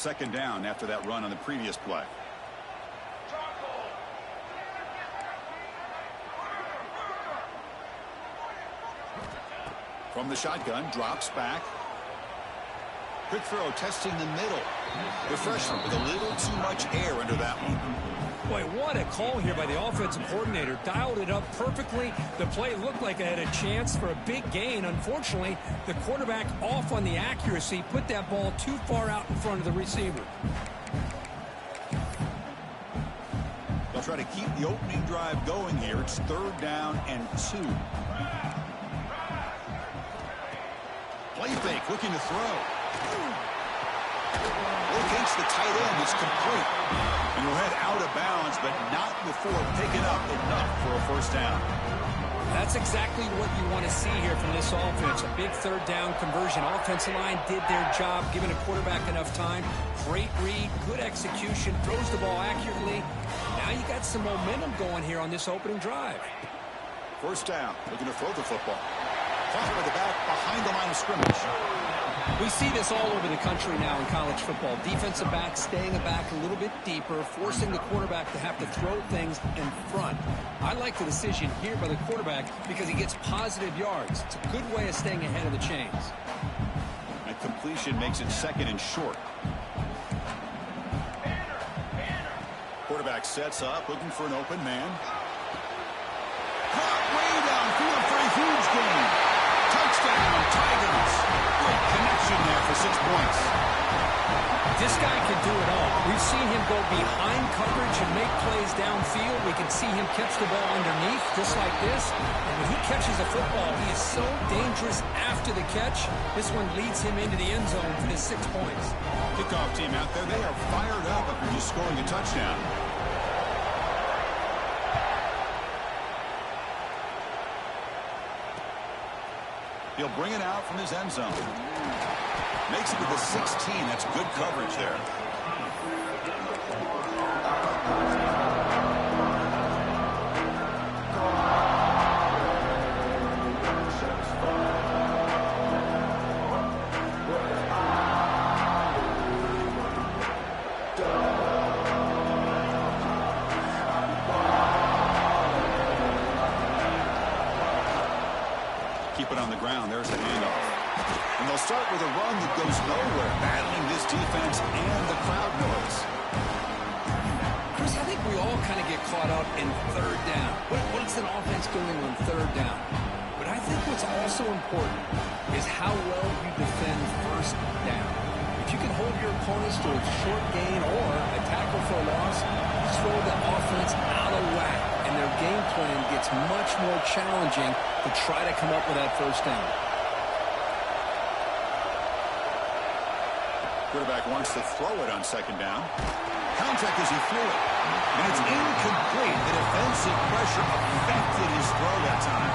second down after that run on the previous play. From the shotgun, drops back. Quick throw, testing the middle. The freshman with a little too much air under that one. Boy, what a call here by the offensive coordinator. Dialed it up perfectly. The play looked like it had a chance for a big gain. Unfortunately, the quarterback off on the accuracy, put that ball too far out in front of the receiver. They'll try to keep the opening drive going here. It's 3rd down and 2. Play fake, looking to throw. Locates the tight end. It's complete. And he'll head out of bounds, but not before picking up enough for a first down. That's exactly what you want to see here from this offense. A big 3rd down conversion. Offensive line did their job, giving a quarterback enough time. Great read, good execution, throws the ball accurately. Now you got some momentum going here on this opening drive. First down, looking to throw the football. Caught by the back behind the line of scrimmage. We see this all over the country now in college football. Defensive backs staying back a little bit deeper, forcing the quarterback to have to throw things in front. I like the decision here by the quarterback because he gets positive yards. It's a good way of staying ahead of the chains. That completion makes it 2nd and short. Quarterback sets up, looking for an open man. Caught way downfield for a huge gain. Touchdown, Tigers. Great connection there for 6 points. This guy can do it all. We've seen him go behind coverage and make plays downfield. We can see him catch the ball underneath just like this. And when he catches a football, he is so dangerous after the catch. This one leads him into the end zone for the 6 points. Kickoff team out there, they are fired up after just scoring a touchdown. He'll bring it out from his end zone. Makes it to the 16. That's good coverage there. Keep it on the ground. There's the handoff. And they'll start with a run that goes nowhere, battling this defense and the crowd noise. Chris, I think we all kind of get caught up in 3rd down. What's an offense doing on 3rd down? But I think what's also important is how well you defend 1st down. If you can hold your opponents to a short gain or a tackle for a loss, you throw the offense out of whack, and their game plan gets much more challenging to try to come up with that 1st down. Quarterback wants to throw it on 2nd down. Contact as he threw it. And it's incomplete. The defensive pressure affected his throw that time.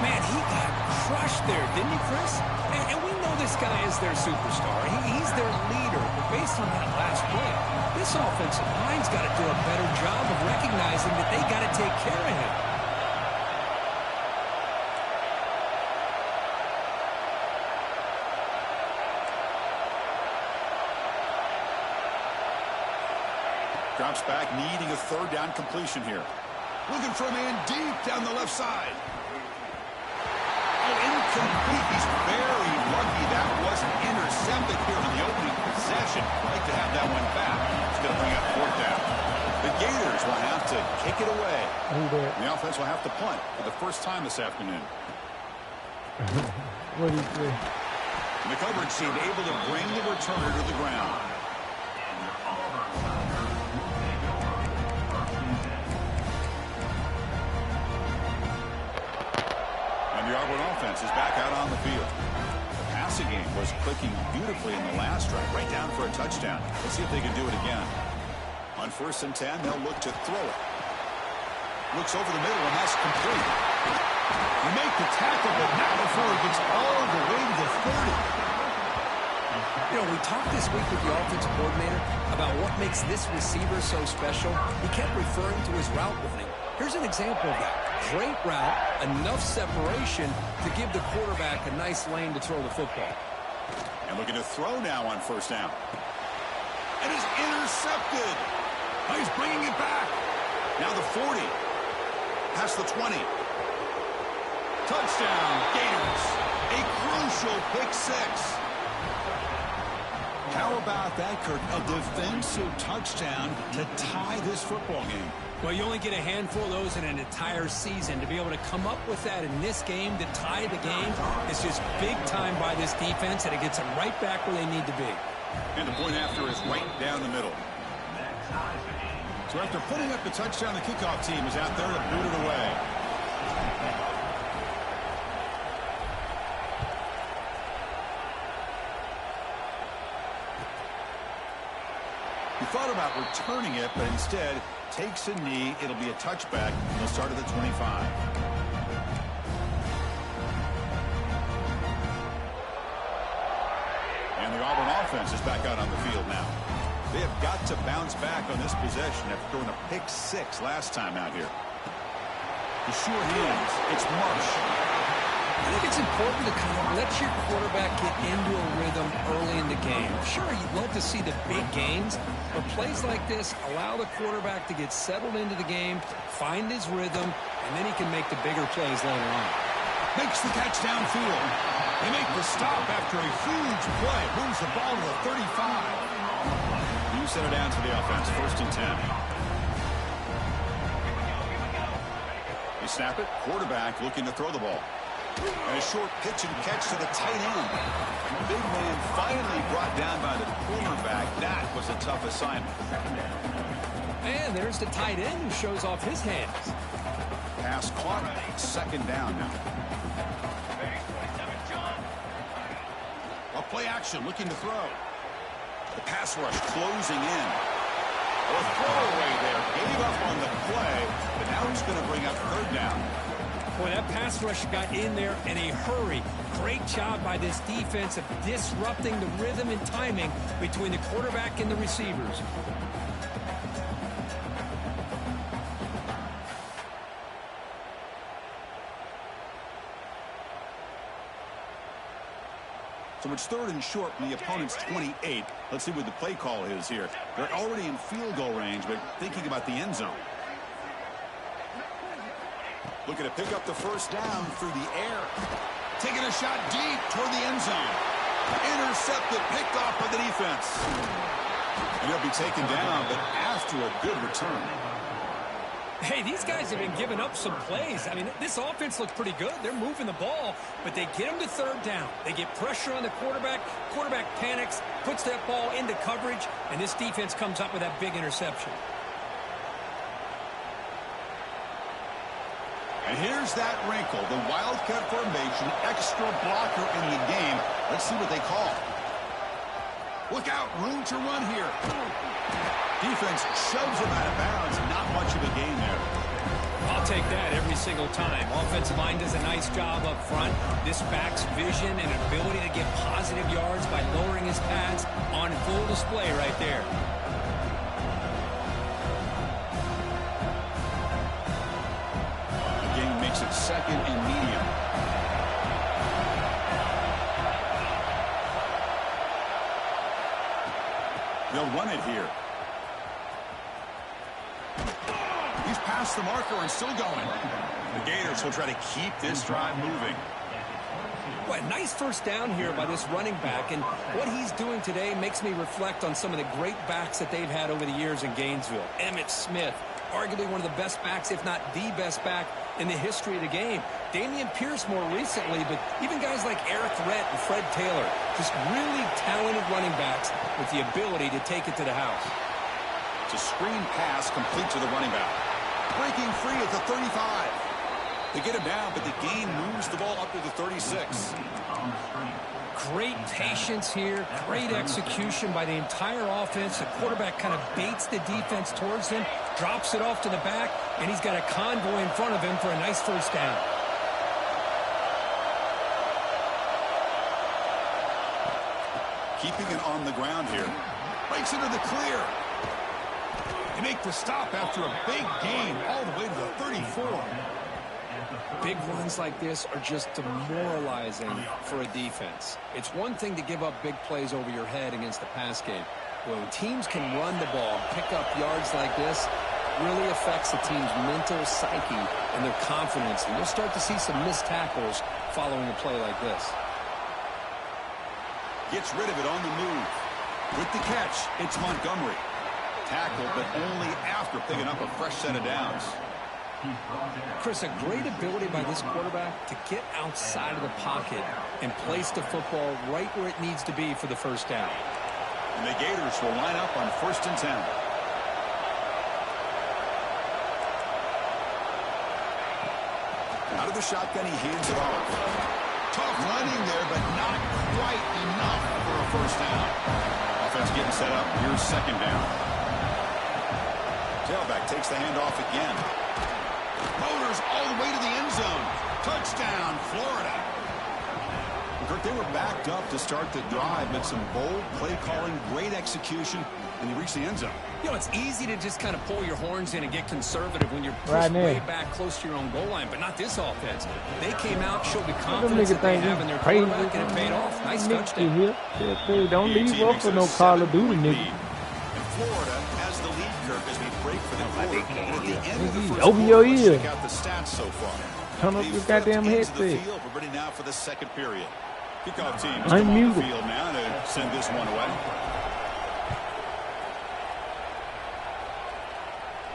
Man, he got crushed there, didn't he, Chris? And we know this guy is their superstar. He's their leader. But based on that last play, this offensive line's got to do a better job of recognizing that they got to take care of him. Drops back, needing a 3rd down completion here. Looking for a man deep down the left side. Oh, incomplete. He's very lucky that wasn't intercepted here in the opening possession. Like to have that one back. It's going to bring up 4th down. The Gators will have to kick it away. The offense will have to punt for the first time this afternoon. What do you say? And the coverage team able to bring the returner to the ground. The Auburn offense is back out on the field. The passing game was clicking beautifully in the last drive, right down for a touchdown. Let's see if they can do it again. On 1st and 10, they'll look to throw it. Looks over the middle, and that's complete. You make the tackle, but not before it gets all the way to the 30. You know, we talked this week with the offensive coordinator about what makes this receiver so special. He kept referring to his route running. Here's an example of that. Great route, enough separation to give the quarterback a nice lane to throw the football. And looking to throw now on 1st down. and is intercepted. Oh, he's bringing it back. Now the 40. Past the 20. Touchdown, Gators. A crucial pick six. How about that, Kirk? A defensive touchdown to tie this football game. Well, you only get a handful of those in an entire season. To be able to come up with that in this game to tie the game is just big time by this defense, and it gets them right back where they need to be. And the point after is right down the middle. So after putting up the touchdown, the kickoff team is out there to boot it away. He thought about returning it, but instead takes a knee. It'll be a touchback. He'll start at the 25. And the Auburn offense is back out on the field now. They have got to bounce back on this possession after throwing a pick six last time out here. The short hands. It's Marsh. I think it's important to kind of let your quarterback get into a rhythm early in the game. Sure, you'd love to see the big gains, but plays like this allow the quarterback to get settled into the game, find his rhythm, and then he can make the bigger plays later on. Makes the catch downfield. They make the stop after a huge play. Moves the ball to the 35. You send it down to the offense. 1st and 10. They snap it. Quarterback looking to throw the ball. And a short pitch and catch to the tight end. Big man finally brought down by the cornerback. That was a tough assignment. And there's the tight end who shows off his hands. Pass caught. 2nd down now. A play action looking to throw. The pass rush closing in. A throwaway there. Gave up on the play, but now he's going to bring up 3rd down. Boy, that pass rush got in there in a hurry. Great job by this defense of disrupting the rhythm and timing between the quarterback and the receivers. So it's 3rd and short from the opponent's 28. Let's see what the play call is here. They're already in field goal range, but thinking about the end zone. Looking to pick up the 1st down through the air. Taking a shot deep toward the end zone. Intercepted, picked off by the defense. And he'll be taken down, but after a good return. Hey, these guys have been giving up some plays. I mean, this offense looks pretty good. They're moving the ball, but they get them to 3rd down. They get pressure on the quarterback. Quarterback panics, puts that ball into coverage, and this defense comes up with that big interception. And here's that wrinkle, the Wildcat formation, extra blocker in the game. Let's see what they call. Look out, room to run here. Defense shoves him out of bounds. Not much of a gain there. I'll take that every single time. Offensive line does a nice job up front. This back's vision and ability to get positive yards by lowering his pads on full display right there. Makes it 2nd and medium. They'll run it here. He's past the marker and still going. The Gators will try to keep this drive moving. What a nice 1st down here by this running back, and what he's doing today makes me reflect on some of the great backs that they've had over the years in Gainesville. Emmitt Smith, arguably one of the best backs, if not the best back in the history of the game. Damian Pierce more recently, but even guys like Eric Rett and Fred Taylor, just really talented running backs with the ability to take it to the house. It's a screen pass complete to the running back. Breaking free at the 35. They get him down, but the gain moves the ball up to the 36. Great patience here, great execution by the entire offense. The quarterback kind of baits the defense towards him, drops it off to the back, and he's got a convoy in front of him for a nice 1st down. Keeping it on the ground here. Breaks into the clear. They make the stop after a big gain all the way to the 34. Big runs like this are just demoralizing for a defense. It's one thing to give up big plays over your head against the pass game, Well, when teams can run the ball, pick up yards like this, really affects the team's mental psyche and their confidence. And you'll start to see some missed tackles following a play like this. Gets rid of it on the move. With the catch, it's Montgomery. Tackled, but only after picking up a fresh set of downs. Chris, a great ability by this quarterback to get outside of the pocket and place the football right where it needs to be for the first down. And the Gators will line up on 1st and 10. Out of the shotgun, he hands it off. Tough running there, but not quite enough for a first down. Offense getting set up. Here's 2nd down. Tailback takes the handoff again. Motors all the way to the end zone. Touchdown, Florida. Kirk, they were backed up to start the drive, but some bold play calling, great execution, and they reached the end zone. You know, it's easy to just kind of pull your horns in and get conservative when you're pushed way back close to your own goal line, but not this offense. They came out, showed the confidence that they have in their quarterback, and it paid off. Nice touchdown. Don't leave up for no Call of Duty, nigga. And Florida has the lead, Kirk, as we break for the quarter. And at the end of the first Over your quarter, ear. check out the stats so far. Turn up your goddamn headset. We're ready now for the 2nd period. Kickoff team is on the field now to send this one away.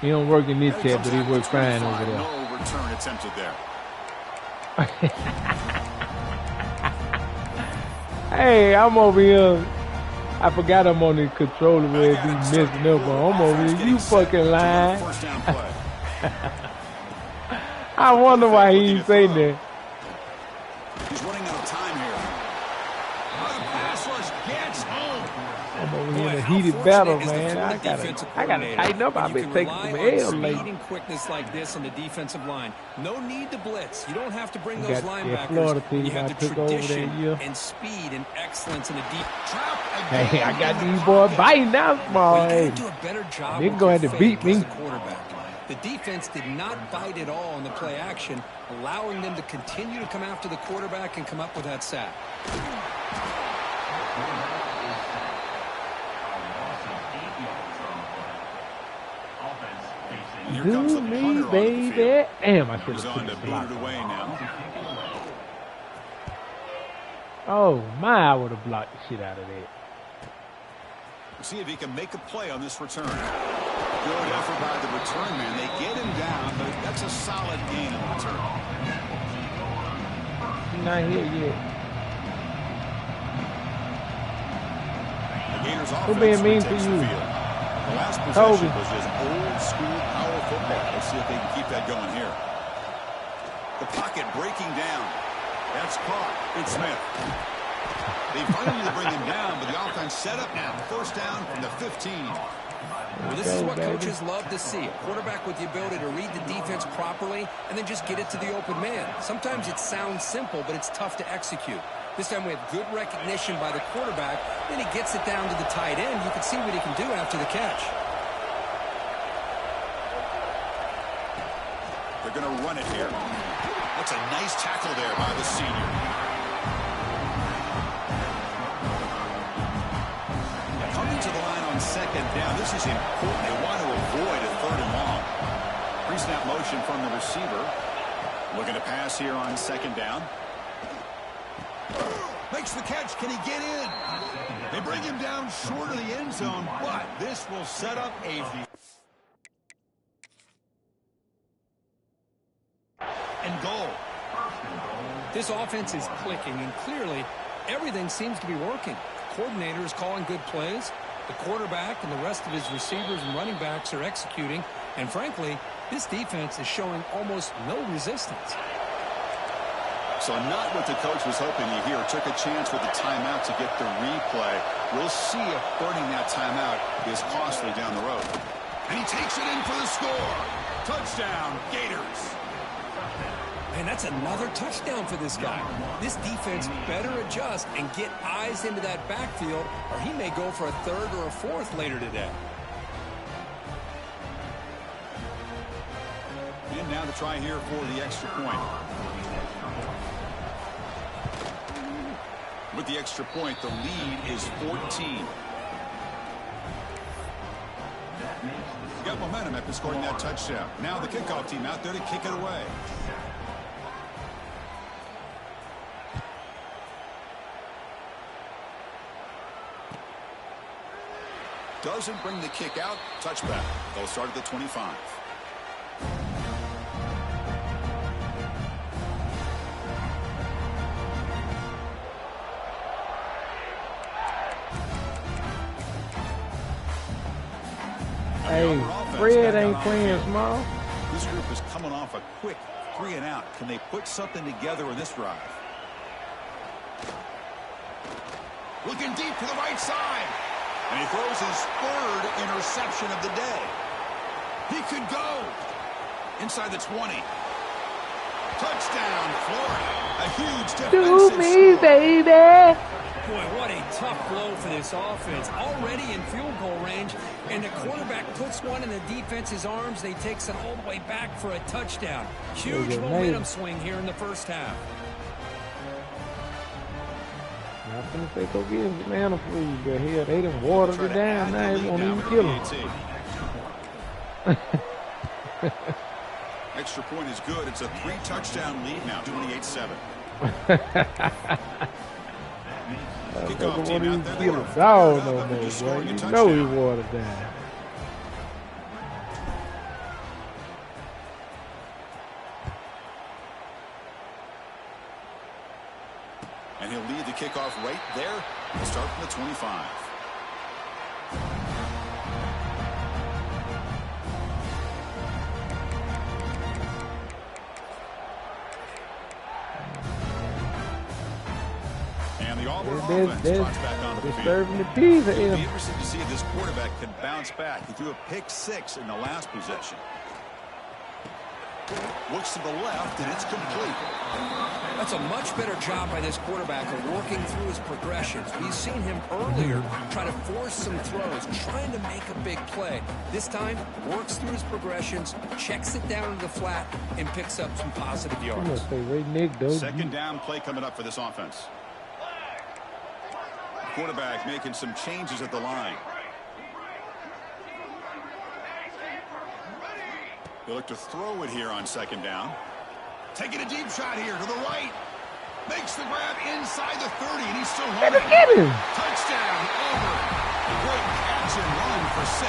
He don't work in this chat, but he works fine over there. No return attempted there. Hey, I'm over here. I forgot I'm on the controller where it's messing up, but I'm over here. You fucking lying. I wonder why he ain't saying that. He's running out of time here. The pass rush gets home. I'm over here in a heated battle, man. I gotta tighten up. I've been taking some L lately. Quickness like this on the defensive line. No need to blitz. You don't have to bring those linebackers. Florida team you have I the took over tradition that year. and speed and excellence in the deep. Hey, I got these boys biting now, small. Hey, do a better job. they're going to beat me. The quarterback. The defense did not bite at all in the play action, allowing them to continue to come after the quarterback and come up with that sack. Do me, baby. Damn, I should have put it away now. Oh, my, I would have blocked the shit out of that. See if he can make a play on this return. Good effort by the return man. They get him down, but that's a solid gain on the return. He's not here yet. The Gators Who being mean to you? The last possession was just old school power football. Let's see if they can keep that going here. The pocket breaking down. That's caught. It's Smith. They finally bring him down, but the offense set up now. 1st down from the 15. Well, this is what coaches love to see. A quarterback with the ability to read the defense properly and then just get it to the open man. Sometimes it sounds simple, but it's tough to execute. This time we have good recognition by the quarterback. Then he gets it down to the tight end. You can see what he can do after the catch. They're going to run it here. That's a nice tackle there by the senior. Coming to the line on 2nd down. This is important. They want to avoid a 3rd and long. Pre-snap motion from the receiver. Looking to pass here on 2nd down. Makes the catch. Can he get in? They bring him down short of the end zone, but this will set up a... and goal. This offense is clicking, and clearly everything seems to be working. The coordinator is calling good plays. The quarterback and the rest of his receivers and running backs are executing. And frankly, this defense is showing almost no resistance. So not what the coach was hoping to hear. Took a chance with the timeout to get the replay. We'll see if burning that timeout is costly down the road. And he takes it in for the score. Touchdown, Gators. And that's another touchdown for this guy. This defense better adjust and get eyes into that backfield, or he may go for a 3rd or a 4th later today. And now to try here for the extra point. With the extra point, the lead is 14. Got momentum after scoring that touchdown. Now the kickoff team out there to kick it away. Doesn't bring the kick out. Touchback. They'll start at the 25. Hey, Fred ain't playing small. This group is coming off a quick 3-and-out. Can they put something together in this drive? Looking deep to the right side. And he throws his third interception of the day. He could go inside the 20. Touchdown, Florida. A huge defensive Do me, score. baby. Boy, what a tough blow for this offense. Already in field goal range, and the quarterback puts one in the defense's arms. They takes it all the way back for a touchdown. Huge momentum swing here in the first half. I'm finna say go get him banana food, but hell, they done watered it down. Now they won't even kill him. Extra point is good. It's a 3-touchdown lead now, 28-7. Kickoff team out there. Kill a dog no more, boy. You know he watered down. And he'll lead the kickoff right there. He'll start from the 25. And the Auburn offense trots back onto the field. Serving the peas at It'll be him. interesting to see if this quarterback can bounce back. He threw a pick-6 in the last possession. Looks to the left, and it's complete. That's a much better job by this quarterback of working through his progressions. We've seen him earlier try to force some throws, trying to make a big play. This time, works through his progressions, checks it down to the flat, and picks up some positive yards. Second down play coming up for this offense. Quarterback making some changes at the line. They look to throw it here on second down. Taking a deep shot here to the right. Makes the grab inside the 30, and he's still holding. Get him. Touchdown, Auburn. Great catch and run for 6.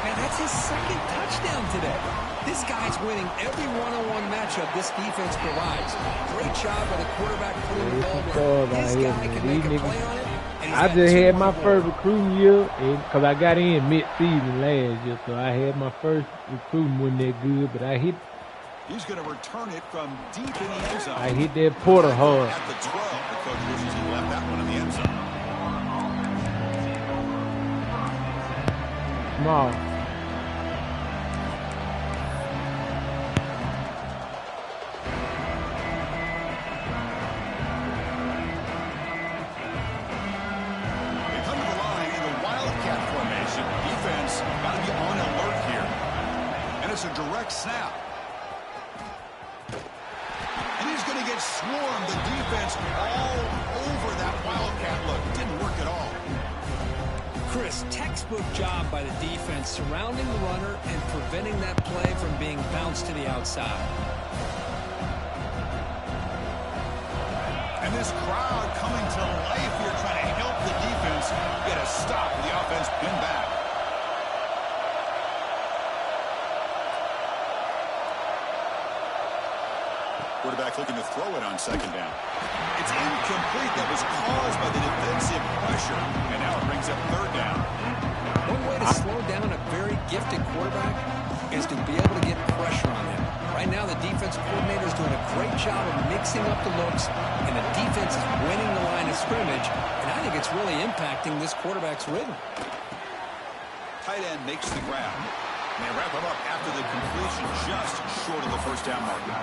Man, that's his second touchdown today. This guy's winning every one-on-one matchup this defense provides. Great job by the quarterback putting the ball where this guy can make a play on it. I just had my first recruiting year, because I got in mid-season last year, so I had my first recruiting wasn't that good, but I hit. He's going to return it from deep in the end zone. I hit that Porter hard. At the 12, the coach wishes he left that one in the end zone. Small. It's a direct snap. And he's going to get swarmed. The defense all over that wildcat look. It didn't work at all. Chris, textbook job by the defense surrounding the runner and preventing that play from being bounced to the outside. And this crowd coming to life here trying to help the defense get a stop. The offense pinned back. Quarterback looking to throw it on second down. It's incomplete. That was caused by the defensive pressure. And now it brings up third down. One way to slow down a very gifted quarterback is to be able to get pressure on him. Right now, the defense coordinator is doing a great job of mixing up the looks, and the defense is winning the line of scrimmage, and I think it's really impacting this quarterback's rhythm. Tight end makes the grab. And they wrap him up after the completion just short of the first down marker.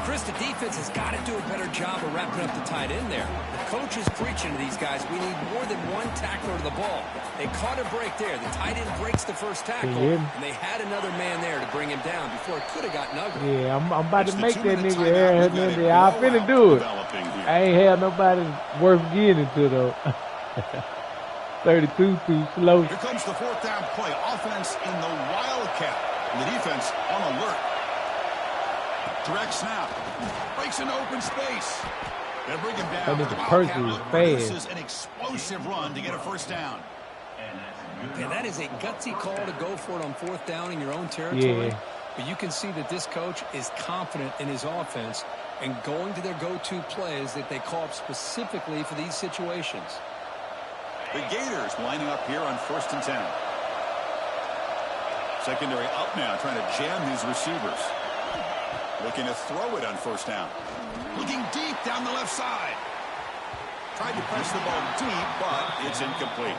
Chris, the defense has got to do a better job of wrapping up the tight end there. The coach is preaching to these guys, we need more than one tackler to the ball. They caught a break there. The tight end breaks the first tackle, and they had another man there to bring him down before it could have gotten ugly. Yeah, I'm about to make that nigga Aaron Hernandez. I'm finna do it. I ain't had nobody worth getting to, though. 32 too slow. Here comes the fourth down play. Offense in the Wildcat. And the defense on alert. Direct snap. Breaks into open space. They'll bring him down. That person is This is fast. an explosive run to get a first down. Yeah, that is a gutsy call to go for it on fourth down in your own territory. Yeah. But you can see that this coach is confident in his offense and going to their go-to plays that they call up specifically for these situations. The Gators lining up here on 1st and 10. Secondary up now, trying to jam these receivers. Looking to throw it on 1st down. Looking deep down the left side. Tried to press the ball deep, but it's incomplete.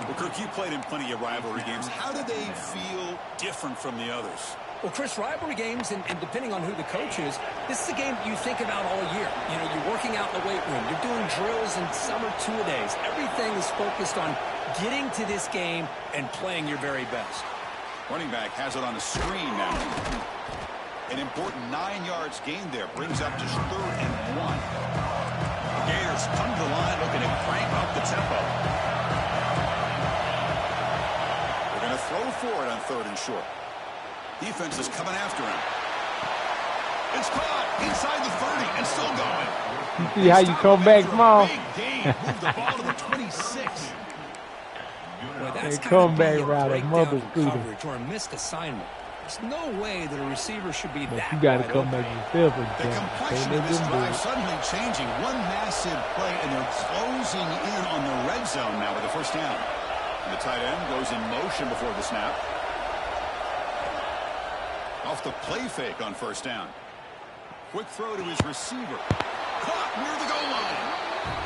Well, Kirk, you played in plenty of rivalry games. How do they feel different from the others? Well, Chris, rivalry games, and depending on who the coach is, this is a game you think about all year. You know, you're working out in the weight room. You're doing drills and summer two-a-days. Everything is focused on getting to this game and playing your very best. Running back has it on a screen now. An important 9 yards gain there. Brings up to 3rd and 1. The Gators come to the line looking to crank up the tempo. They're going to throw for it on 3rd and short. Defense is coming after him. It's caught inside the 30 and still going. You see how you come back small? Big gain. Move the ball to the 26. Boy, that's They gotta come be back a right, a breakdown mother in scooter. coverage or a missed assignment. There's no way that a receiver should be But that you got to wide come open. back yourself and The can't complexion let of this them do drive it. suddenly changing. One massive play, and they're closing in on the red zone now with the first down. And the tight end goes in motion before the snap. Off the play fake on 1st down. Quick throw to his receiver. Caught near the goal line.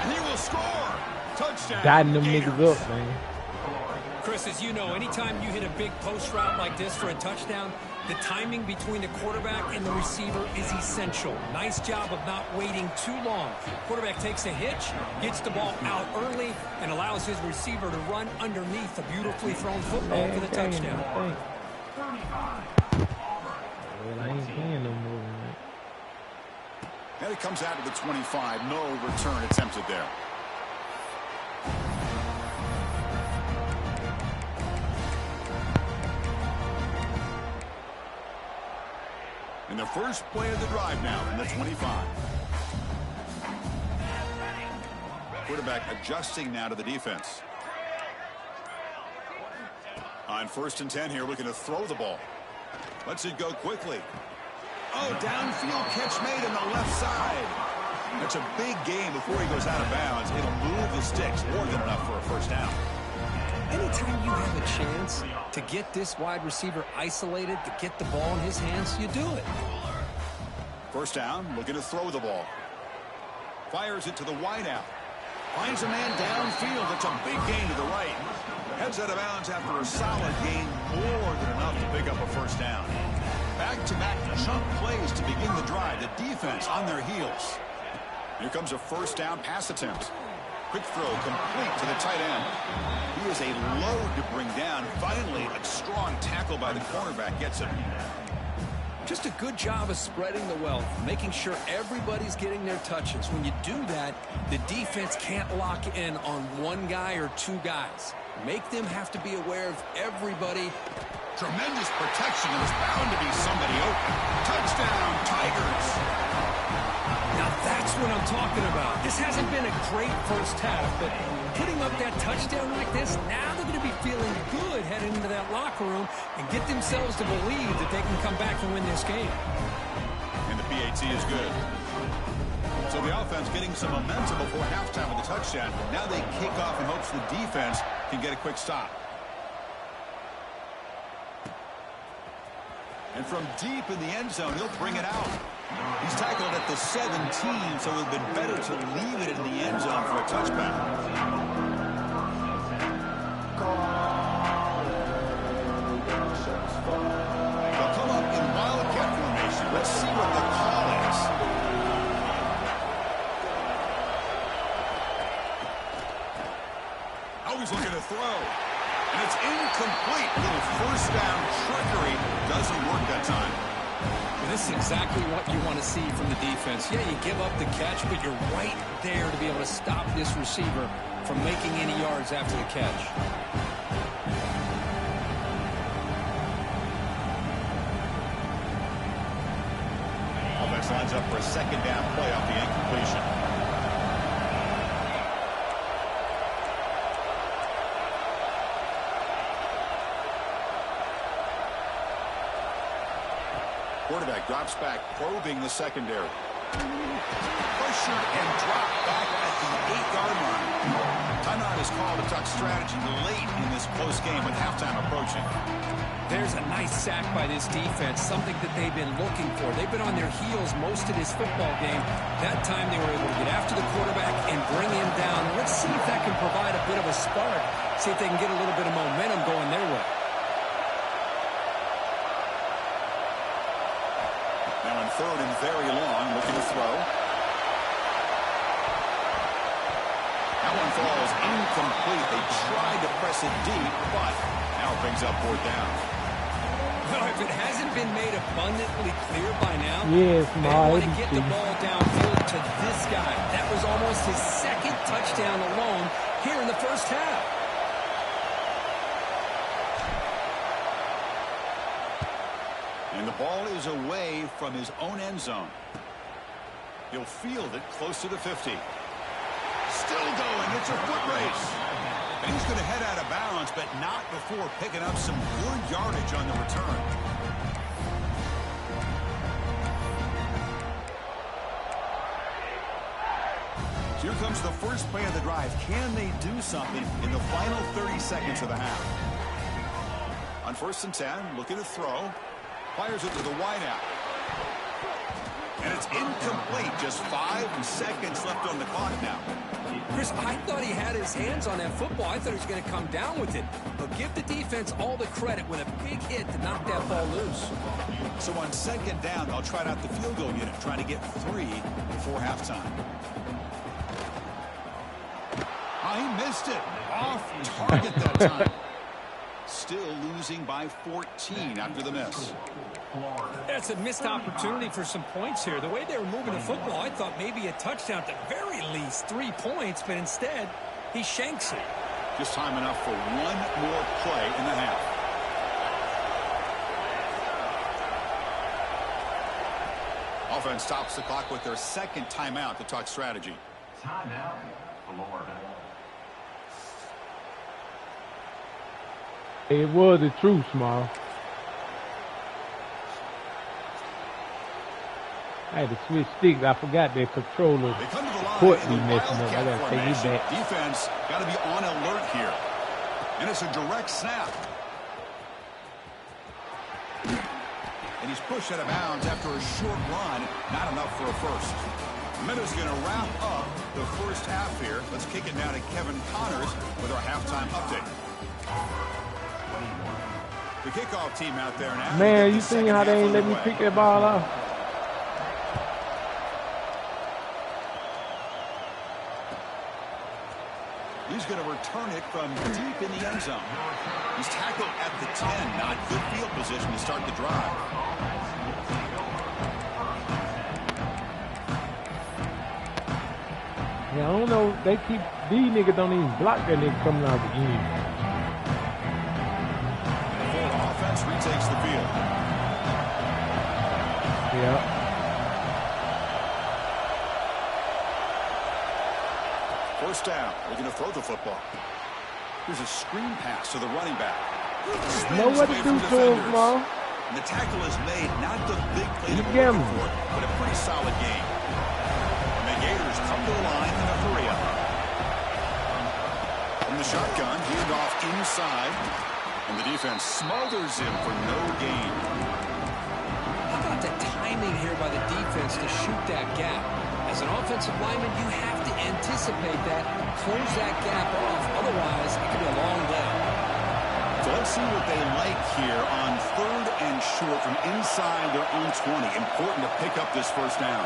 And he will score. Touchdown. Dotting them Gators. niggas up, man. Chris, as you know, anytime you hit a big post route like this for a touchdown, the timing between the quarterback and the receiver is essential. Nice job of not waiting too long. Quarterback takes a hitch, gets the ball out early, and allows his receiver to run underneath a beautifully thrown football for the touchdown. Well, I ain't playing no more, man. And it comes out to the 25. No return attempted there. And the first play of the drive now in the 25. Quarterback adjusting now to the defense. On 1st and 10 here, looking to throw the ball. Lets it go quickly. Oh, downfield catch made on the left side. That's a big gain before he goes out of bounds. It'll move the sticks more than enough for a first down. Anytime you have a chance to get this wide receiver isolated, to get the ball in his hands, you do it. First down, looking to throw the ball. Fires it to the wideout. Finds a man downfield. That's a big gain to the right. Heads out of bounds after a solid gain, more than enough to pick up a first down. Back-to-back chunk plays to begin the drive. The defense on their heels. Here comes a first down pass attempt. Quick throw complete to the tight end. He is a load to bring down. Finally, a strong tackle by the cornerback gets him. Just a good job of spreading the wealth, making sure everybody's getting their touches. When you do that, the defense can't lock in on one guy or two guys. Make them have to be aware of everybody. Tremendous protection. There's bound to be somebody open. Touchdown, Tigers. Now that's what I'm talking about. This hasn't been a great first half, but putting up that touchdown like this, now they're going to be feeling good heading into that locker room and get themselves to believe that they can come back and win this game. And the PAT is good. So the offense getting some momentum before halftime with the touchdown. Now they kick off in hopes the defense can get a quick stop. And from deep in the end zone, he'll bring it out. He's tackled at the 17, so it would have been better to leave it in the end zone for a touchback. They'll come up in wildcat formation. Let's see what the call is. Always looking to throw. And it's incomplete. Little first down trickery. Doesn't work that time. Well, this is exactly what you want to see from the defense. Yeah, you give up the catch, but you're right there to be able to stop this receiver from making any yards after the catch. Offense lines up for a second down play off the incompletion. Quarterback drops back, probing the secondary. Pressured and dropped back at the 8-yard line. Timeout is called to talk strategy late in this close game with halftime approaching. There's a nice sack by this defense, something that they've been looking for. They've been on their heels most of this football game. That time they were able to get after the quarterback and bring him down. Let's see if that can provide a bit of a spark, see if they can get a little bit of momentum going their way. Now in third and very long, looking to throw. That one falls incomplete. They tried to press it deep, but now it brings up fourth down. Well, if it hasn't been made abundantly clear by now, yes, they want to get the ball downfield to this guy. That was almost his second touchdown alone here in the first half. And the ball is away from his own end zone. He'll field it close to the 50. Still going. It's a foot race. And he's going to head out of bounds, but not before picking up some good yardage on the return. So here comes the first play of the drive. Can they do something in the final 30 seconds of the half? On 1st and 10, looking to throw. Fires it to the wideout. And it's incomplete. Just 5 seconds left on the clock now. Chris, I thought he had his hands on that football. I thought he was going to come down with it. But give the defense all the credit with a big hit to knock that ball loose. So on second down, they'll try out the field goal unit, trying to get 3 before halftime. Oh, he missed it. Off target that time. Still losing by 14 after the miss. That's a missed opportunity for some points here. The way they were moving the football, I thought maybe a touchdown, at the very least 3 points, but instead he shanks it. Just time enough for one more play in the half. Offense stops the clock with their second timeout to talk strategy. Timeout, Florida. It was the truth, Small. I had to switch sticks. I forgot their controller. They come to the line Court in be the messing up. I wildcat gotta take it formation. back. Defense got to be on alert here. And it's a direct snap. And he's pushed out of bounds after a short run. Not enough for a first. Minutes going to wrap up the first half here. Let's kick it now to Kevin Connors with our halftime update. The kickoff team out there now. Man, you seen how they ain't let me pick that ball off? He's going to return it from deep in the end zone. He's tackled at the 10. Not good field position to start the drive. Yeah, I don't know. They keep, these niggas don't even block that nigga coming out the game. Full offense retakes the field. Yeah. First down, looking to throw the football. Here's a screen pass to the running back. Know what to do to him, Small. And the tackle is made, not the big play You that get we're looking him. for, but a pretty solid game. And the Gators come to the line in a hurry-up. From the shotgun, hand off inside, and the defense smothers him for no gain. How about the timing here by the defense to shoot that gap? As an offensive lineman, you have to anticipate that, close that gap off. Otherwise, it could be a long day. So let's see what they like here on 3rd and short from inside their own 20. Important to pick up this first down.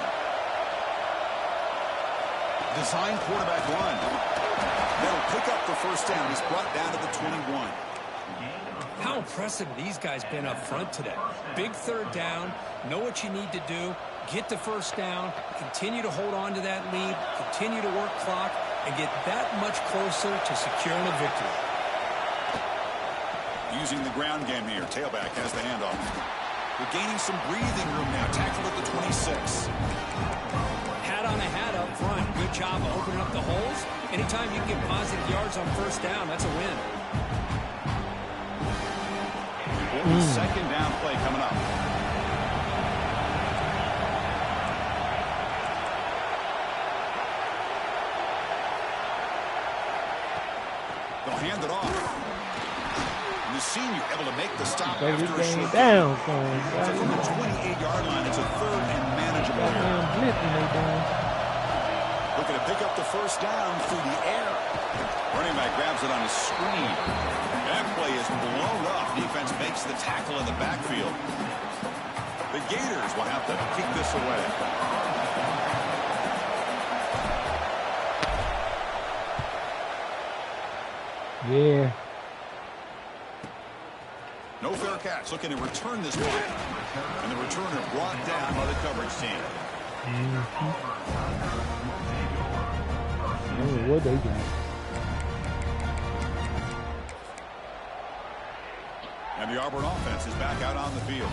Design quarterback run. They'll pick up the first down. He's brought down to the 21. How impressive these guys been up front today. Big 3rd down, know what you need to do, get the first down, continue to hold on to that lead, continue to work clock. and get that much closer to securing a victory. Using the ground game here. Tailback has the handoff. We're gaining some breathing room now. Tackled at the 26. Hat on a hat up front. Good job of opening up the holes. Anytime you get positive yards on first down, that's a win. Second down play coming up. They'll hand it off. And the senior able to make the stop after a short down. So from the 28-yard line, it's a third and manageable here. Looking to pick up the first down through the air. Running back grabs it on his screen. That play is blown up. Defense makes the tackle in the backfield. The Gators will have to kick this away. Yeah. No fair catch. Looking to return this one. And the returner brought down by the coverage team. What they got? And the Auburn offense is back out on the field.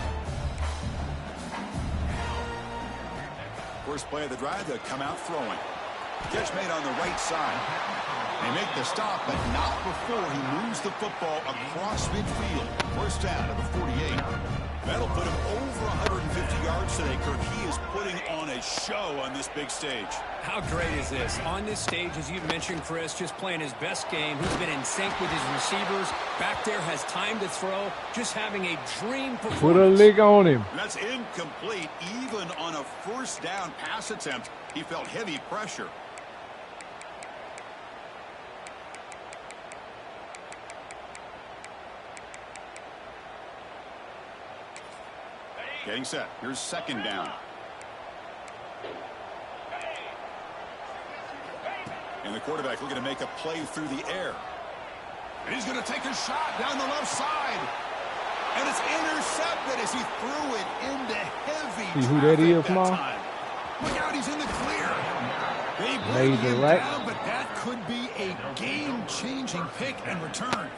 First play of the drive, they'll come out throwing. Catch made on the right side. They make the stop, but not before he moves the football across midfield. First down at the 48. That'll put him over 150 yards today, Kirk. He is putting on a show on this big stage. How great is this? On this stage, as you mentioned, Chris, just playing his best game. He's been in sync with his receivers. Back there has time to throw. Just having a dream performance. Put a lick on him. That's incomplete. Even on a first down pass attempt, he felt heavy pressure. Getting set. Here's second down. And the quarterback looking to make a play through the air. And he's going to take a shot down the left side. And it's intercepted as he threw it into heavy See who that is, that Ma? time. Look out, he's in the clear. They Made bring the him right. down, but that could be a game-changing pick and return.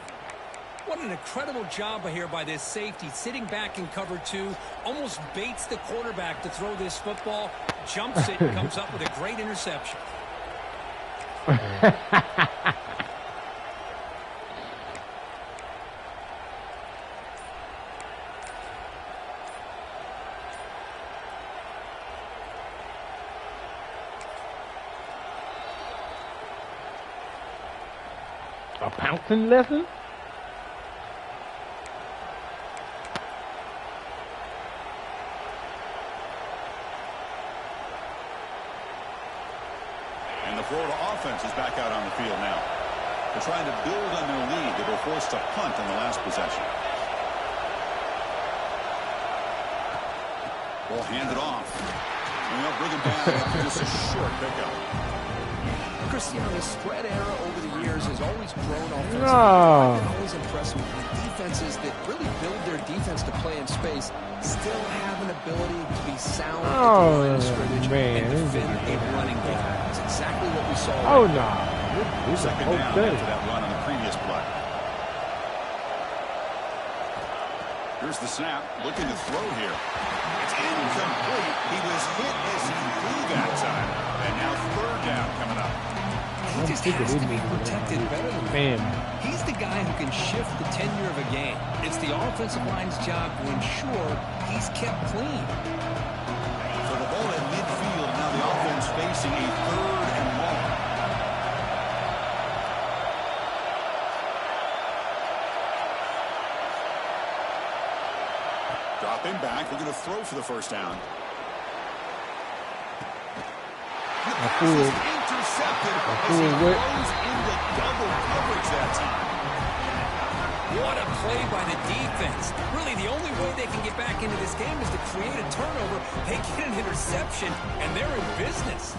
What an incredible job here by this safety, sitting back in cover two, almost baits the quarterback to throw this football, jumps it, and comes up with a great interception. A pouncing lesson? And the Florida offense is back out on the field now. They're trying to build on their lead. They were forced to punt in the last possession. Ball handed off. And they'll bring him down after just a short pickup. Cristiano's spread era over the years has always grown offensively. No. I've been always impressed with defenses that really build their defense to play in space, still have an ability to be sound at the line of scrimmage and defend a running game. That's exactly what we saw. Oh, no. This is Second down after that run on the previous play. Here's the snap. Looking to throw here. It's incomplete. He was hit as he threw that time. And now third down coming up. He just has to be protected better than Bam. He's the guy who can shift the tenure of a game. It's the offensive line's job to ensure he's kept clean. So the ball at midfield. Now the offense facing a third and long. Dropping back. We're going to throw for the first down. A fool. Intercepted as he fool goes into double coverage that time. What a play by the defense. Really, the only way they can get back into this game is to create a turnover. They get an interception, and they're in business.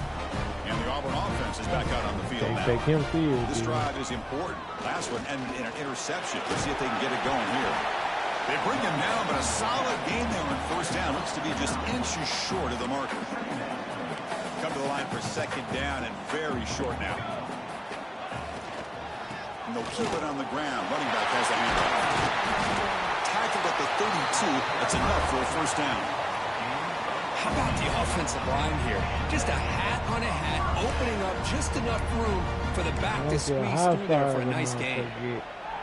And the Auburn offense is back out on the field now. Take him serious. This drive is important. Last one ended in an interception. Let's see if they can get it going here. They bring him down, but a solid game there on first down. Looks to be just inches short of the marker. Come to the line for second down and very short now. And they'll keep it on the ground. Running back has the handoff. Tackled at the 32. That's enough for a first down. How about the offensive line here? Just a hat on a hat, opening up just enough room for the back to squeeze through there for a nice gain.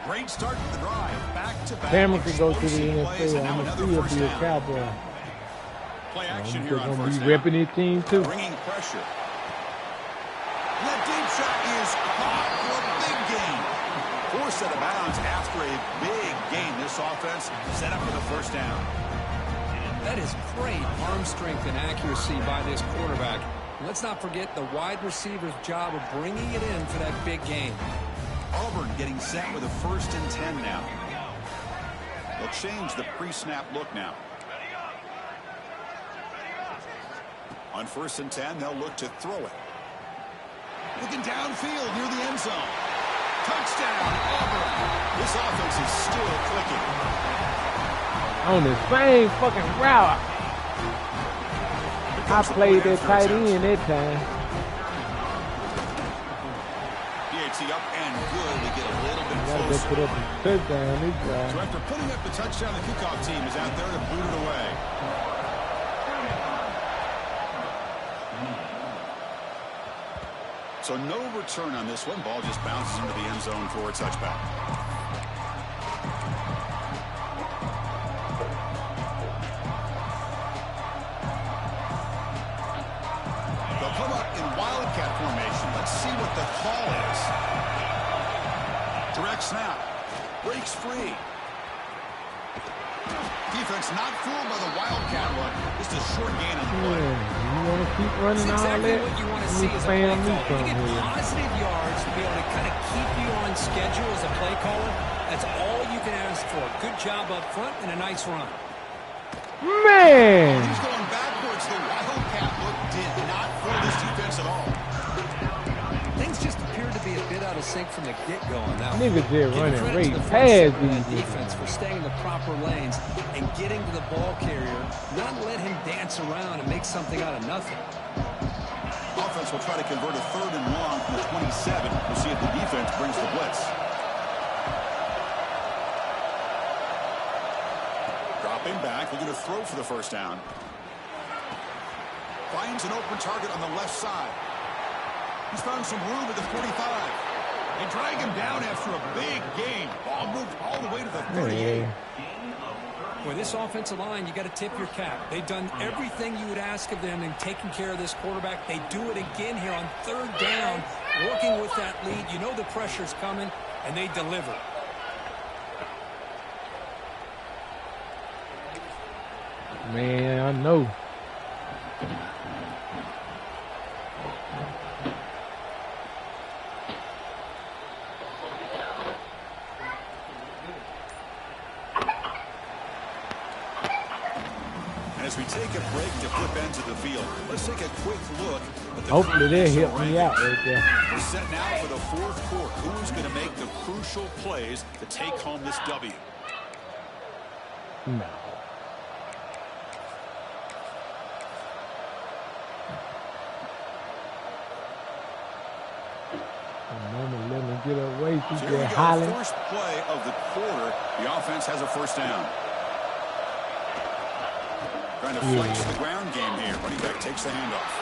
Great start to the drive. Back-to-back. Cameron could go to the NFL. I'm another going to first be a down. Cowboy. Play action I'm here just on going to first be down. repping his team, too. Bringing pressure. That deep shot is caught for a big gain. Forced out of bounds after a big gain. This offense set up for the first down. That is great arm strength and accuracy by this quarterback. Let's not forget the wide receiver's job of bringing it in for that big gain. Auburn getting set with a 1st and 10 now. They'll change the pre-snap look now. On 1st and 10, they'll look to throw it. Looking downfield near the end zone. Touchdown, Auburn. This offense is still clicking. On the same fucking route. I played that tight end that time. PAT up and good. We get a little bit Gotta go closer. put up a touchdown this So guy. after putting up the touchdown, the kickoff team is out there to boot it away. So no return on this one. Ball just bounces into the end zone for a touchback. They'll come up in wildcat formation. Let's see what the call is. Direct snap. Breaks free. Defense not fooled by the wildcat look. Just a short gain on the play. You want to keep running That's all exactly that? what you want to Let see me as a play spam me caller. some You get here. positive yards to be able to kind of keep you on schedule as a play caller. That's all you can ask for. Good job up front and a nice run. Man! He's going backwards. The wildcat look did not fool this defense at all. Things just appeared to be a bit out of sync from the get-go on that one. Niggas there Give running credit right to the front past seven of these that niggas. defense for staying in the proper lanes and getting to the ball carrier, not let him dance around and make something out of nothing. Offense will try to convert a 3rd and long from the 27. We'll see if the defense brings the blitz. Dropping back, looking to throw for the first down. Finds an open target on the left side. He's found some room at the 45. They drag him down after a big gain. Ball moved all the way to the 38. Boy, this offensive line, you got to tip your cap. They've done everything you would ask of them in taking care of this quarterback. They do it again here on 3rd down, working with that lead. You know the pressure's coming, and they deliver. Man, I know. And as we take a break to flip ends of the field, let's take a quick look at the Hopefully they'll help crucial me out right there. We're set now for the 4th quarter. Who's going to make the crucial plays to take home this W? No. Mama, let me get away. She So here we get go. hollering. First play of the quarter. The offense has a first down. Trying to flex the ground game here. Running back takes the handoff.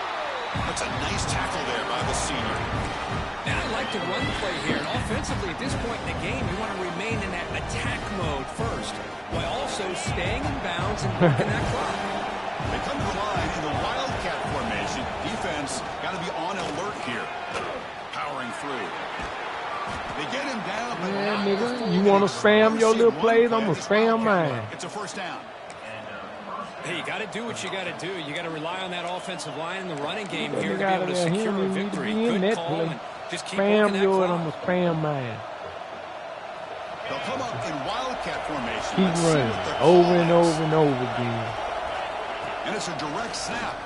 That's a nice tackle there by the senior. And I like the run play here. And offensively, at this point in the game, you want to remain in that attack mode first, while also staying in bounds and working that clock. They come to the line in the wildcat formation. Defense got to be on alert here. Powering through. They get him down. But Yeah, nigga, you want to spam your little plays? I'm going to spam mine. It's a first down. Hey, you got to do what you got to do. You got to rely on that offensive line in the running game here to be Nigga out able of to there, he secure a don't need to victory. be in Good that call, play. and just keep Spam working that yours, clock. I'm going to spam mine. They'll come up in wildcat formation. Keep Let's see running what the over call and is. over and over again. And it's a direct snap.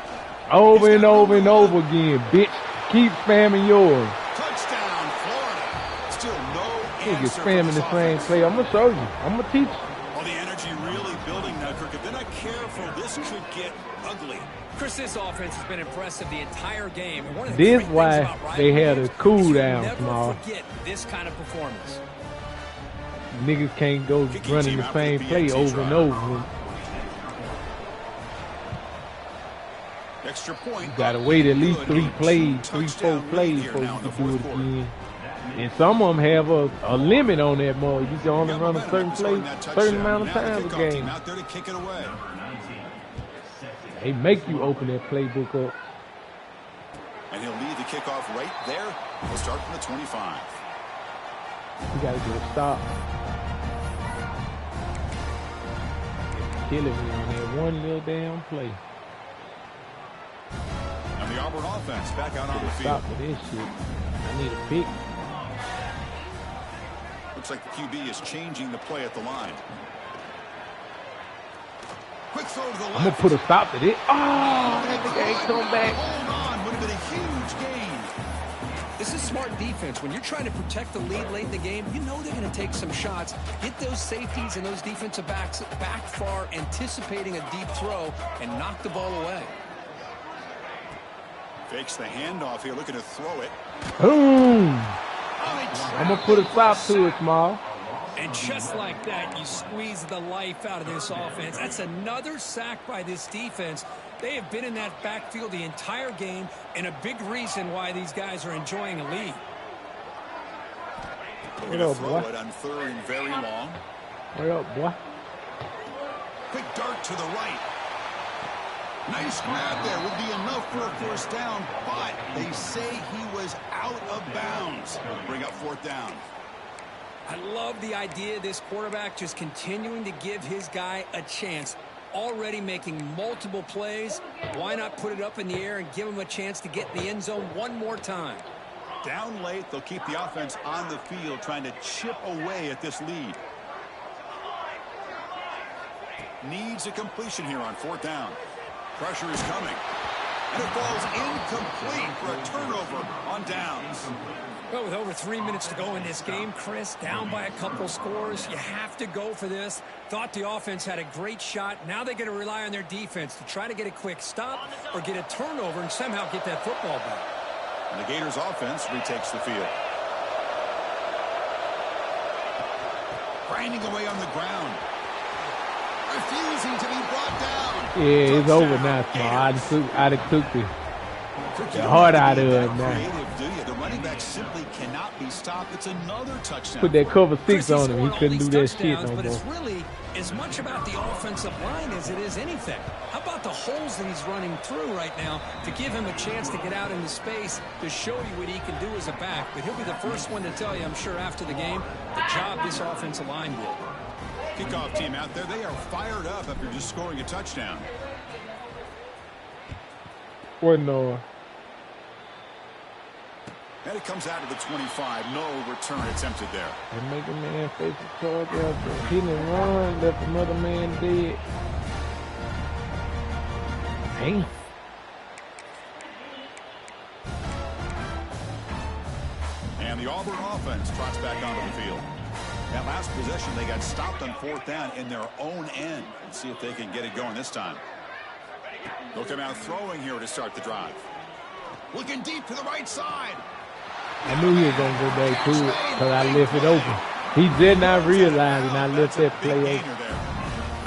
Over and over and over again, bitch. Keep spamming yours. Touchdown, Florida. Still no Nigga answer spamming from the same offense. play. I'm going to show you. I'm going to teach you. Well, the energy really building now, Kirk. if they're not careful, this could get ugly. Chris, this offense has been impressive the entire game. And one of the This great why things about they had a rivalries cool is you down, never Small. forget this kind of performance. Niggas can't go running the same play over and over. Extra point. You gotta wait at least 3 plays, 3-4 plays before you can do it again. And some of them have a limit on that mode. You can only run a certain play, certain amount of times a game. Out there to kick it away. They make you open that playbook up. And he'll lead the kickoff right there. We'll start from the 25. You gotta get a stop. Killing me on that one little damn play. And the Auburn offense back out on the field. Stop for this shit. I need a pick. Looks like the QB is changing the play at the line. Quick throw to the left. I'm gonna put a stop to this. Oh, that nigga ain't come back. Hold on, would have been a huge gain. This is smart defense. When you're trying to protect the lead late in the game, you know they're going to take some shots, get those safeties and those defensive backs back far, anticipating a deep throw, and knock the ball away. Fakes the handoff here, looking to throw it. Boom. I'm gonna put a stop to it, Small. And just like that, you squeeze the life out of this offense. That's another sack by this defense. They have been in that backfield the entire game, and a big reason why these guys are enjoying a lead. We're going to throw it on 3rd and very long. What up, boy? Quick dart to the right. Nice grab there would be enough for a first down, but they say he was out of bounds. Bring up 4th down. I love the idea of this quarterback just continuing to give his guy a chance. Already making multiple plays. Why not put it up in the air and give him a chance to get in the end zone one more time? Down late, they'll keep the offense on the field trying to chip away at this lead. Needs a completion here on 4th down. Pressure is coming. And it falls incomplete for a turnover on downs. Well, with over 3 minutes to go in this game, Chris, down by a couple scores, you have to go for this. Thought the offense had a great shot. Now they got to rely on their defense to try to get a quick stop or get a turnover and somehow get that football back. And the Gators offense retakes the field. Grinding away on the ground. Refusing to be brought down. Yeah, it's over now, Small. I'd have took the heart out of it now. The running back simply cannot be stopped. It's another touchdown. Put that cover 6 Chris, on him. He couldn't do that shit no but more. it's really as much about the offensive line as it is anything. How about the holes that he's running through right now to give him a chance to get out into space to show you what he can do as a back? But he'll be the first one to tell you, I'm sure, after the game, the job this offensive line did. Kickoff team out there, they are fired up after just scoring a touchdown. What no? And it comes out to the 25. No return attempted there. They make a man face a charge after hitting and run, left another man dead. Dang. And the Auburn offense trots back onto the field. That last possession, they got stopped on 4th down in their own end. Let's see if they can get it going this time. They'll come out throwing here to start the drive. Looking deep to the right side. I knew he was going to go back to it because I left it open. He did not realize, and I left that play open.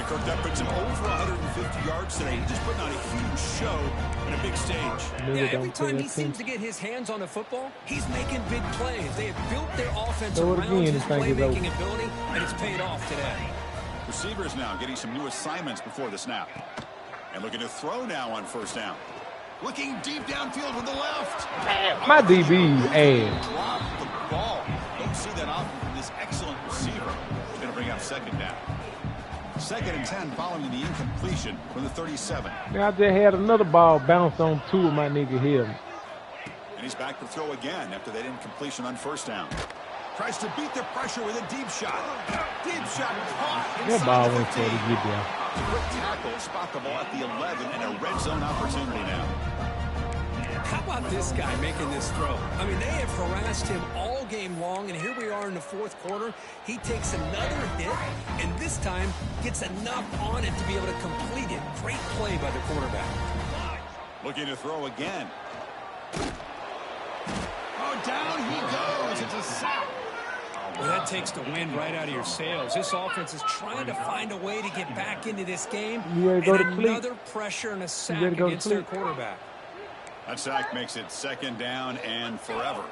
Kirk, that puts him over 150 yards today. He's just putting on a huge show in a big stage. Yeah, every time he seems to get his hands on the football, he's making big plays. They have built their offense around his playmaking ability, and it's paid off today. Receivers now getting some new assignments before the snap. And looking to throw now on 1st down. Looking deep downfield with the left. My DB's ass. Drop the ball. Don't see that often from this excellent receiver. He's going to bring up 2nd down. 2nd and 10 following the incompletion from the 37. Now I just had another ball bounce on 2 of my nigga here. And he's back to throw again after that incompletion on 1st down. Tries to beat the pressure with a deep shot. Deep shot caught inside That ball the went for 15. the get there. Quick tackle, spot the ball at the 11, and a red zone opportunity now. How about this guy making this throw? I mean, they have harassed him all game long, and here we are in the fourth quarter. He takes another hit, and this time gets enough on it to be able to complete it. Great play by the quarterback. Looking to throw again. Oh, down he goes. It's a sack. Well, that takes the wind right out of your sails. This offense is trying to find a way to get back into this game. You go to another pressure and a sack against their quarterback. That sack makes it second down and forever.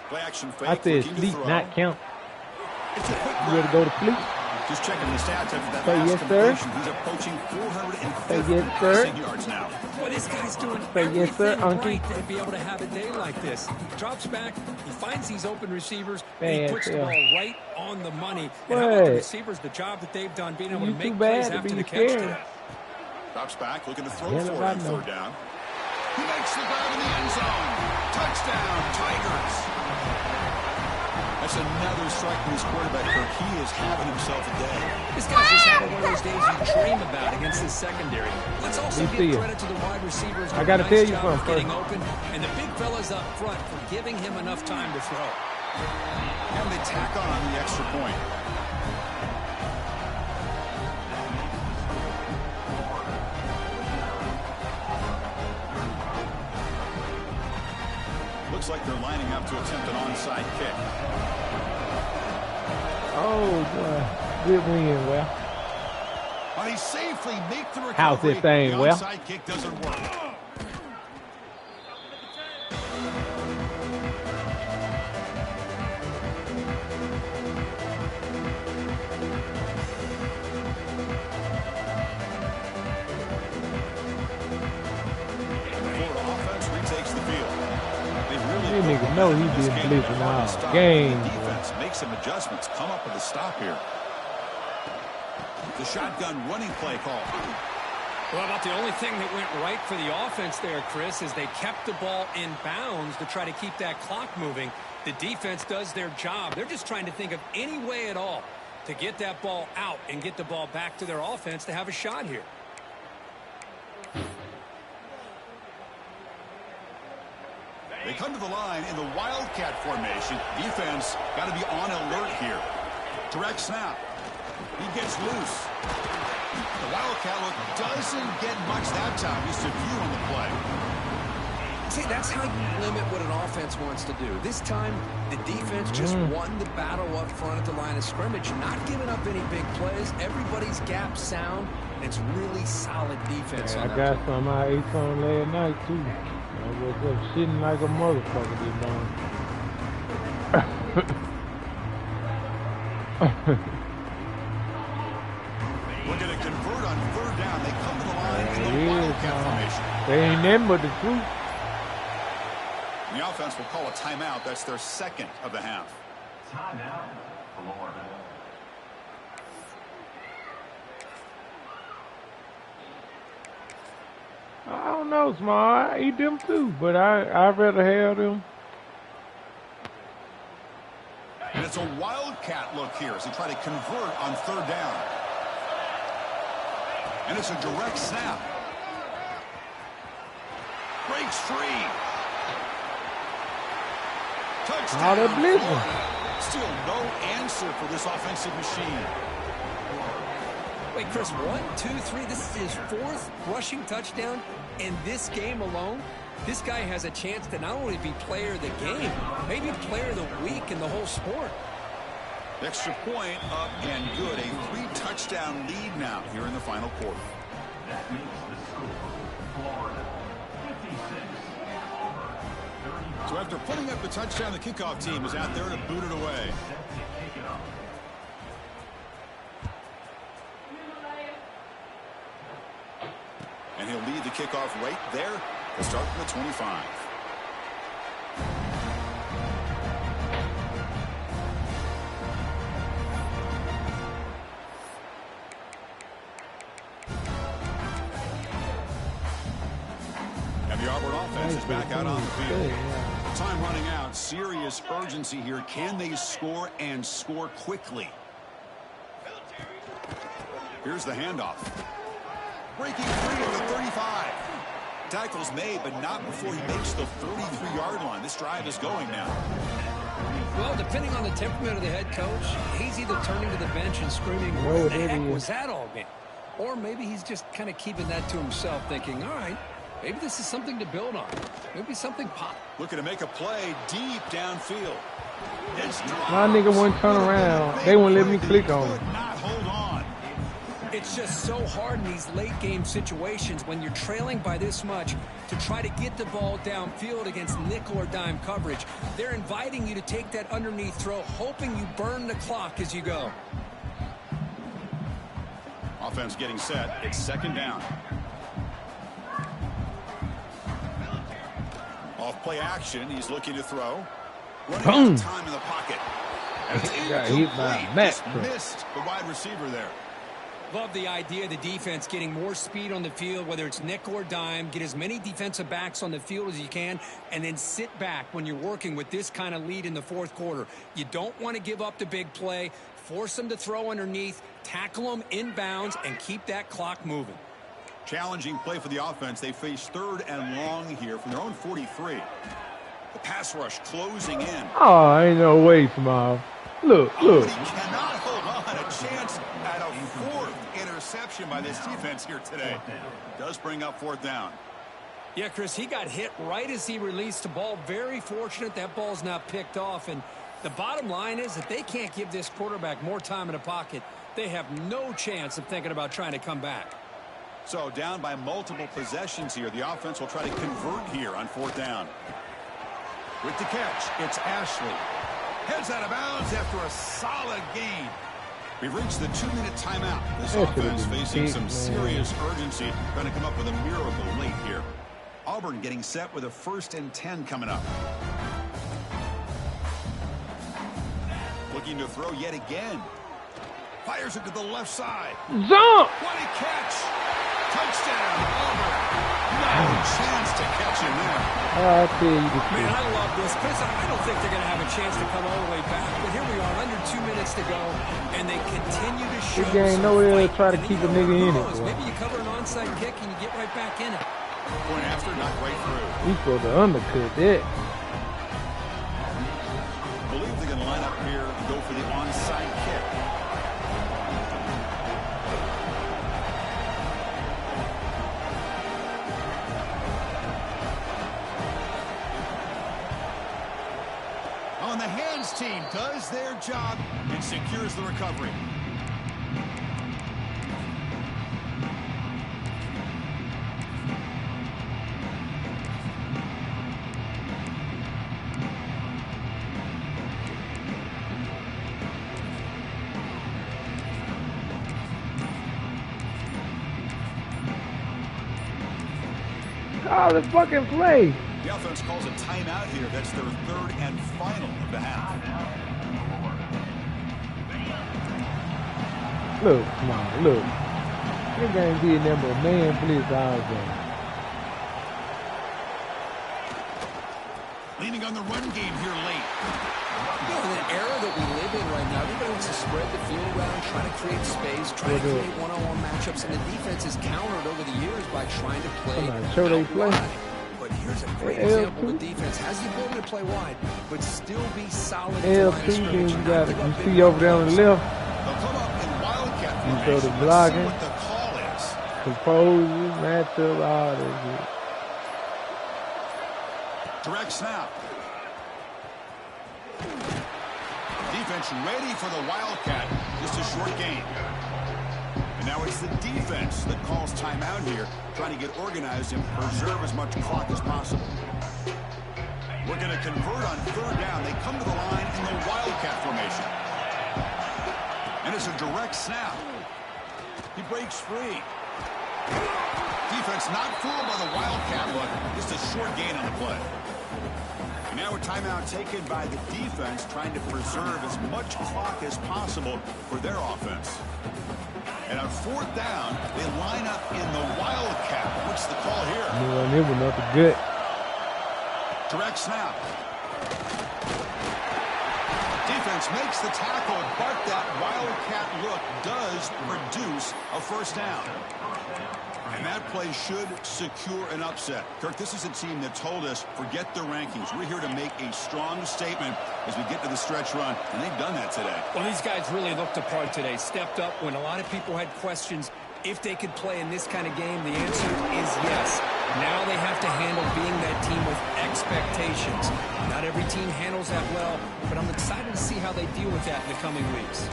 Play action fake. I said sleep, not count. You ready to go to sleep? Just checking the stats after that Say last yes, completion. sir. He's approaching 450 Say yes, sir. passing yards now. Well, this guy's doing Say yes, sir, everything right to be able to have a day like this. He drops back, he finds these open receivers, and he puts the ball right on the money. And how about the receivers, the job that they've done being able to make plays after the catch today. Drops back, looking to throw for it on third down. He makes the grab in the end zone. Touchdown, Tigers. That's another strike from his quarterback, Kirk. He is having himself a day. This guy's just having one of those days you dream about against this secondary. Let's also give credit to the wide receivers. I got to tell you something first. Open, and the big fellas up front for giving him enough time to throw. And they tack on the extra point. Looks like they're lining up to attempt an onside kick. Oh, boy. Good win, well. They safely make the recovery. How's this thing, the well? onside kick doesn't work. This nigga know he been blitzing all game. Defense makes some adjustments. Come up with a stop here. The shotgun running play call. Well, about the only thing that went right for the offense there, Chris, is they kept the ball in bounds to try to keep that clock moving. The defense does their job. They're just trying to think of any way at all to get that ball out and get the ball back to their offense to have a shot here. They come to the line in the Wildcat formation. Defense got to be on alert here. Direct snap. He gets loose. The Wildcat look doesn't get much that time. Just a few on the play. See, that's how you limit what an offense wants to do. This time, the defense just won the battle up front at the line of scrimmage, not giving up any big plays. Everybody's gap sound, and it's really solid defense. I got some. I ate some last night, too. I was up shitting like a motherfucker this morning. Looking to convert on third down. They come to the line in the Wildcat formation. They ain't nothing but the truth. The offense will call a timeout. That's their second of the half. Timeout, Florida. I don't know, Smart. I eat them too, but I'd rather have them. And it's a Wildcat look here as they try to convert on third down. And it's a direct snap. Breaks free. Touchdown. Still no answer for this offensive machine. Wait, Chris, 1, 2, 3. This is his fourth rushing touchdown in this game alone. This guy has a chance to not only be player of the game, maybe player of the week in the whole sport. Extra point up and good. A 3-touchdown lead now here in the final quarter. That makes the score Florida 56, Auburn 35. So after putting up the touchdown, the kickoff team is out there to boot it away. Set to kick it off. And he'll lead the kickoff right there to start from the 25. And the Auburn offense is back out on the field. Time running out. Serious urgency here. Can they score and score quickly? Here's the handoff. Breaking free at the 35. Tackle's made, but not before he makes the 43-yard line. This drive is going now. Well, depending on the temperament of the head coach, he's either turning to the bench and screaming, "What the heck was that all game?" Or maybe he's just kind of keeping that to himself, thinking, all right, maybe this is something to build on. Maybe something pop. Looking to make a play deep downfield. My nigga wouldn't turn around. They wouldn't let me click on it. Not hold on. It's just so hard in these late-game situations when you're trailing by this much to try to get the ball downfield against nickel or dime coverage. They're inviting you to take that underneath throw, hoping you burn the clock as you go. Offense getting set. It's second down. Off play action. He's looking to throw. Running out of time in the pocket. Got hit by a Just missed the wide receiver there. Love the idea of the defense getting more speed on the field, whether it's nickel or dime. Get as many defensive backs on the field as you can, and then sit back when you're working with this kind of lead in the fourth quarter. You don't want to give up the big play. Force them to throw underneath, tackle them inbounds, and keep that clock moving. Challenging play for the offense. They face third and long here from their own 43. The pass rush closing in. Oh, ain't no way, Small. Look. He cannot hold on. A chance at a fourth interception by this defense here today. Does bring up fourth down. Yeah, Chris, he got hit right as he released the ball. Very fortunate that ball's not picked off. And the bottom line is that they can't give this quarterback more time in the pocket. They have no chance of thinking about trying to come back. So down by multiple possessions here. The offense will try to convert here on fourth down. With the catch, it's Ashley. Heads out of bounds after a solid gain. We've reached the 2-minute timeout. This offense facing some serious urgency. Trying to come up with a miracle late here. Auburn getting set with a 1st and 10 coming up. Looking to throw yet again. Fires it to the left side. Jump! What a catch! Touchdown, Auburn. No chance to catch him there. I tell you the Man, truth. I love this. Chris, I don't think they're going to have a chance to come all the way back. But here we are, under 2 minutes to go, and they continue to show. This game nowhere to try to keep a nigga in it. Boy. Maybe you cover an onside kick and you get right back in it. Point after, not quite through. He's supposed to undercut that. Believe they're going to line up here and go for the onside kick. On the hands team does their job and secures the recovery. Call the fucking play. The offense calls a timeout here. That's their 3rd and final of the half. Look, come on, look. This game did number a man blitz all game. Leaning on the run game here late. You know, in an era that we live in right now, everybody wants to spread the field around, try to create space, try to create one-on-one matchups, and the defense is countered over the years by trying to play Show they play. But here's a great example of defense. Has the ability to play wide, but still be solid. L2, then you got it. You see over there on the left. They'll come up in wildcat You formation. throw the Let's see blocking. what the call is. Composure, matchup, all that shit. Direct snap. Defense ready for the wildcat. Just a short gain. And now it's the defense that calls timeout here, trying to get organized and preserve as much clock as possible. We're going to convert on 3rd down. They come to the line in the wildcat formation. And it's a direct snap. He breaks free. Defense not fooled by the wildcat look. Just a short gain on the play. And now a timeout taken by the defense, trying to preserve as much clock as possible for their offense. And on 4th down, they line up in the wildcat. What's the call here? Man, it was nothing good. Direct snap. Defense defense makes the tackle, but that Wildcat look does produce a first down. And that play should secure an upset. Kirk, this is a team that told us, forget the rankings. We're here to make a strong statement as we get to the stretch run, and they've done that today. Well, these guys really looked apart today, stepped up when a lot of people had questions if they could play in this kind of game. The answer is yes. Now they have to handle being that team with expectations. Not every team handles that well, but I'm excited to see how they deal with that in the coming weeks.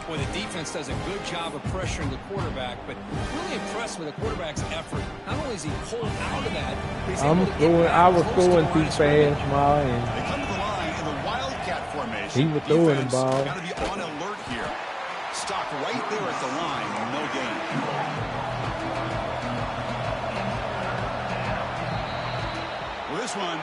Well, the defense does a good job of pressuring the quarterback, but really impressed with the quarterback's effort. Not only is he pulled out of that, but he's able to get back I was close to throwing the too line of scrimmage. fast, Ma, and They come to the line in the Wildcat formation. he was throwing the ball. Got to be on alert here. Stock right there at the line, no gain. Well, this one,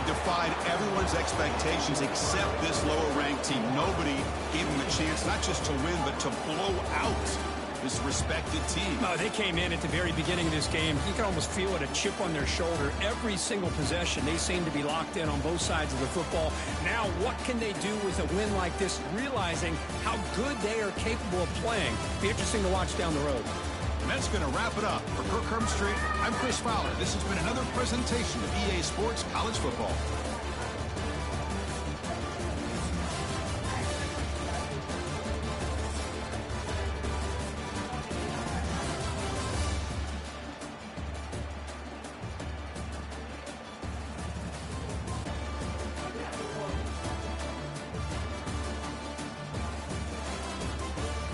defied everyone's expectations except this lower-ranked team. Nobody gave them a chance not just to win, but to blow out this respected team. They came in at the very beginning of this game. You can almost feel it, a chip on their shoulder. Every single possession, they seem to be locked in on both sides of the football. Now, what can they do with a win like this, realizing how good they are capable of playing? Be interesting to watch down the road. And that's going to wrap it up. For Kirk Herbstreit, I'm Chris Fowler. This has been another presentation of EA Sports College Football.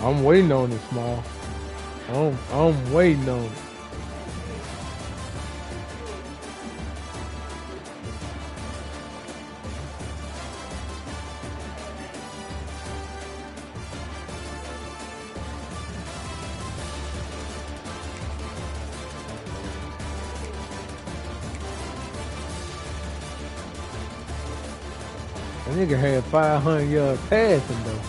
I'm waiting on it, Small. I'm waiting on it. That nigga had 500 yards passing though.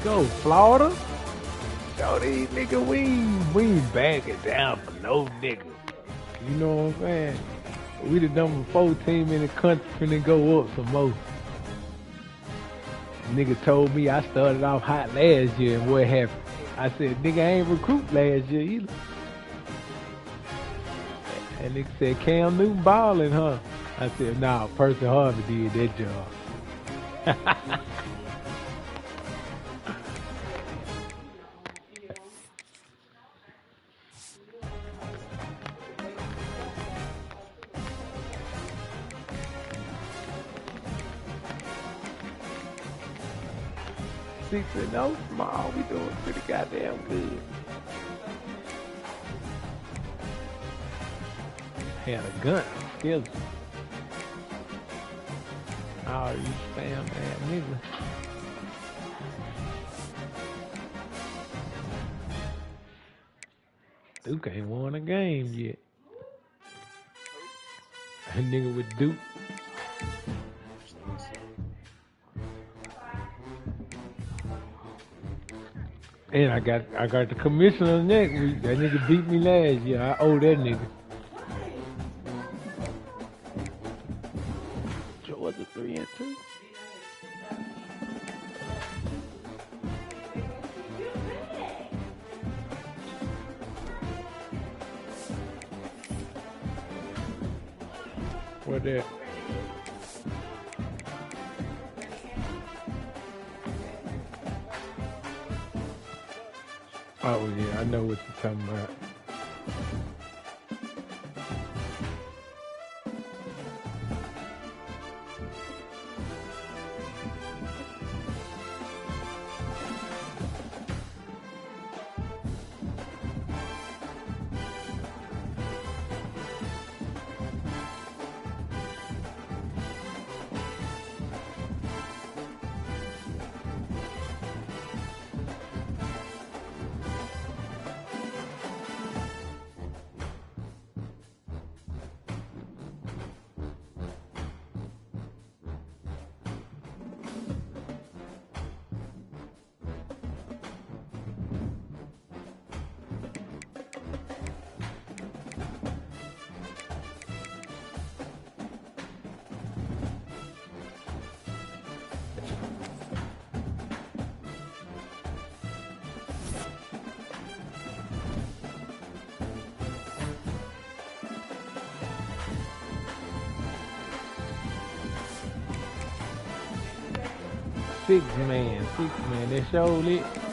Go, Florida. Yo, these nigga, we ain't backing down for no nigga. You know what I'm saying? We the number 4 team in the country finna go up some more. Nigga told me I started off hot last year and what happened? I said, nigga, I ain't recruit last year either. And nigga said, Cam Newton balling, huh? I said, nah, Percy Harvey did that job. Six and no small, we doing pretty goddamn good. Had a gun, killed him. Oh, you spam ass nigga. Duke ain't won a game yet. That nigga with Duke. And I got the commissioner next week. That nigga beat me last year. I owe that nigga. Georgia 3-2. What that? Oh yeah, I know what you're talking about. Six man, that showed it.